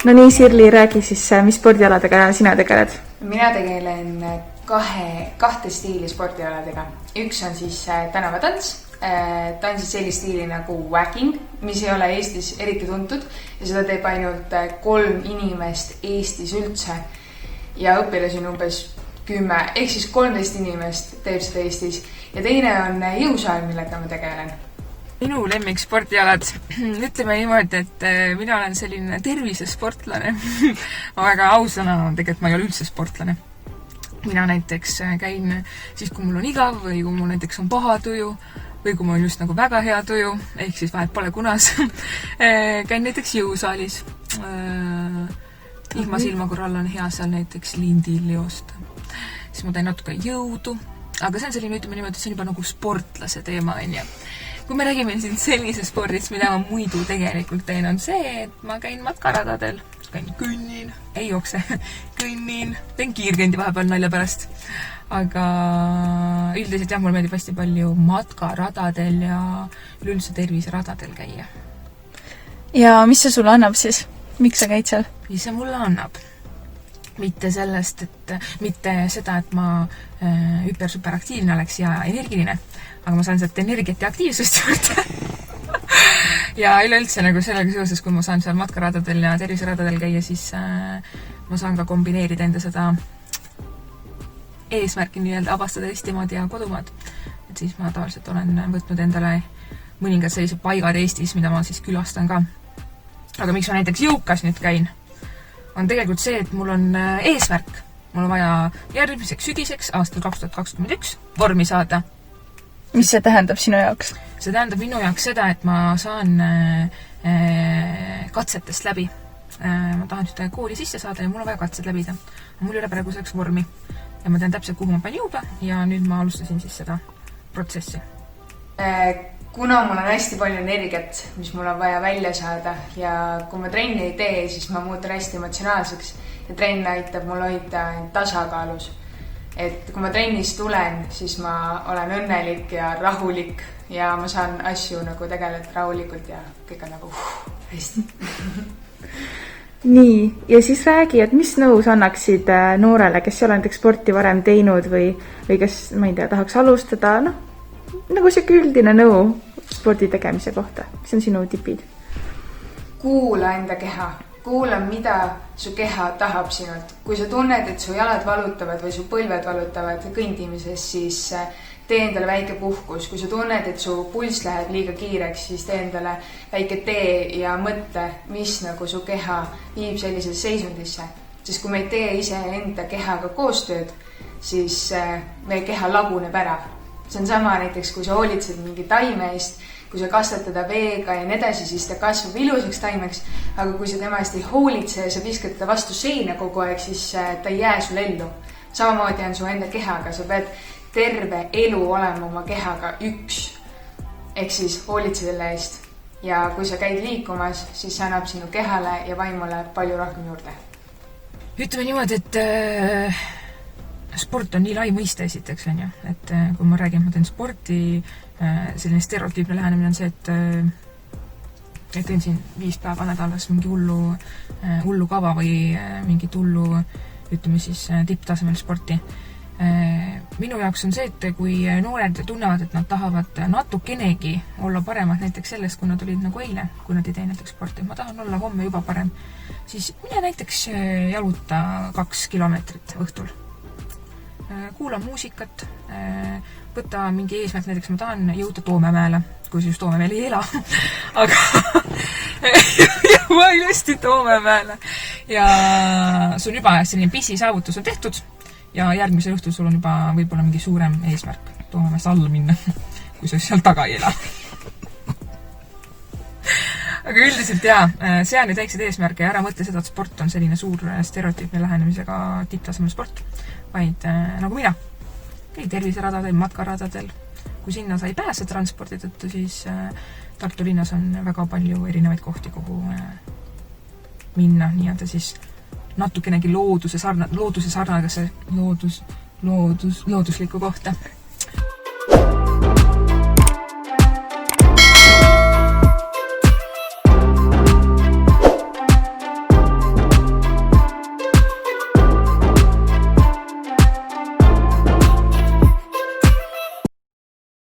No nii, Sirli, räägi siis, mis spordialadega sina tegeled? Mina tegelen kahte stiili spordialadega. Üks on siis tänavatants. Ta on siis sellist stiili nagu wagging, mis ei ole Eestis eriti tuntud ja seda teeb ainult 3 inimest Eestis üldse. Ja õpilasi on umbes 10, ehk siis 13 inimest teeb seda Eestis. Ja teine on jõusaal, millega ma tegelen. Minu lemmik spordialad, ütleme niimoodi, et mina olen selline tervisesportlane. Ma väga ausana, tegelikult ma ei ole üldse sportlane. Mina näiteks käin siis, kui mul on igav või kui mul näiteks on paha tuju või kui mul on just nagu väga hea tuju, ehk siis vahet pole kunas. Käin näiteks jõusaalis. Ilma silma korral on hea seal näiteks lindil joosta. Siis ma teen natuke jõudu. Aga see on selline, ütleme niimoodi, et see on juba nagu sportlase teema, on ju. Kui me räägime siin sellise spordist, mida ma muidu tegelikult teen, on see, et ma käin matkaradadel. Kõnnin, ei jookse, kõnnin, teen kiirkendi vahepeal nalja pärast. Aga üldiselt jah, mulle meeldib hästi palju matkaradadel ja üleüldse terviseradadel käia. Ja mis see sulle annab siis? Miks sa käid seal? Mis see mulle annab? Mitte sellest, mitte seda, et ma super-aktiivne oleks ja energiline, aga ma saan sealt energiat ja aktiivsust juurde. Ja üleüldse nagu sellega seoses, kui ma saan seal matkaradadel ja terviseradadel käia, siis ma saan ka kombineerida enda seda eesmärki nii-öelda avastada Eestimaad ja kodumaad. Et siis ma tavaliselt olen võtnud endale mõningad sellised paigad Eestis, mida ma siis külastan ka. Aga miks ma näiteks jõukas nüüd käin, on tegelikult see, et mul on eesmärk. Mul on vaja järgmiseks sügiseks aastal 2021 vormi saada. Mis see tähendab sinu jaoks? See tähendab minu jaoks seda, et ma saan katsetest läbi. Ma tahan ühte kooli sisse saada ja mul on vaja katsed läbida. Mul ei ole praegu selleks vormi ja ma tean täpselt, kuhu ma pean jõuda ja nüüd ma alustasin siis seda protsessi. Kuna mul on hästi palju energiat, mis mul on vaja välja saada ja kui ma trenni ei tee, siis ma muutun hästi emotsionaalseks ja trenn aitab mul hoida tasakaalus. Et kui ma trennist tulen, siis ma olen õnnelik ja rahulik ja ma saan asju nagu tegelikult rahulikult ja kõik on nagu hästi. Nii, ja siis räägi, et mis nõus annaksid noorele, kes ei ole näiteks sporti varem teinud või kes, ma ei tea, tahaks alustada, nagu see üldine nõu spordi tegemise kohta. Mis on sinu tipid? Kuula enda keha. Kuula, mida su keha tahab sinult. Kui sa tunned, et su jalad valutavad või su põlved valutavad kõndimises, siis tee endale väike puhkus. Kui sa tunned, et su pulss läheb liiga kiireks, siis tee endale väike tee ja mõtle, mis nagu su keha viib sellisesse seisundisse. Sest kui me ei tee ise enda kehaga koostööd, siis meie keha laguneb ära. See on sama näiteks, kui sa hoolitsed mingi taime eest, kui sa kasvatada veega ja edasi, siis ta kasvab ilusaks taimeks, aga kui sa tema eest ei hoolitse ja sa viskad ta vastu seina kogu aeg, siis ta ei jää sul ellu. Samamoodi on su enda kehaga, sa pead terve elu olema oma kehaga üks, ehk siis hoolitse selle eest. Ja kui sa käid liikumas, siis see annab sinu kehale ja vaimule palju rohkem juurde. Ütleme niimoodi, et sport on nii lai mõiste esiteks, on ju. Et kui ma räägin, ma teen sporti, selline stereotüüpne lähenemine on see, et teen siin 5 päeva nädalas mingi hullu kava või mingit hullu, ütleme siis, tipptasemel sporti. Minu jaoks on see, et kui noored tunnevad, et nad tahavad natukenegi olla paremad näiteks sellest, kui nad olid nagu eile, kui nad ei tee näiteks sporti, ma tahan olla homme juba parem, siis mine näiteks jaluta 2 kilomeetrit õhtul. Kuula muusikat, võta mingi eesmärk, näiteks ma tahan jõuda Toomemäele, kui see just Toomemäel ei ela, aga jõua ilusti Toomemäele. Ja sul juba selline pissi saavutus on tehtud ja järgmisel õhtul sul on juba võib-olla mingi suurem eesmärk Toomemäest alla minna, kui sa seal taga ei ela. Aga üldiselt jaa, sea nüüd väiksed eesmärke ja ära mõtle seda, et sport on selline suur stereotüüpne lähenemisega tipptasemel sport, vaid nagu mina, käi terviseradadel, matkaradadel. Kui sinna sa ei pääse transpordi tõttu, siis Tartu linnas on väga palju erinevaid kohti, kuhu minna, nii-öelda siis natukenegi looduse sarnagasse looduslikku kohta.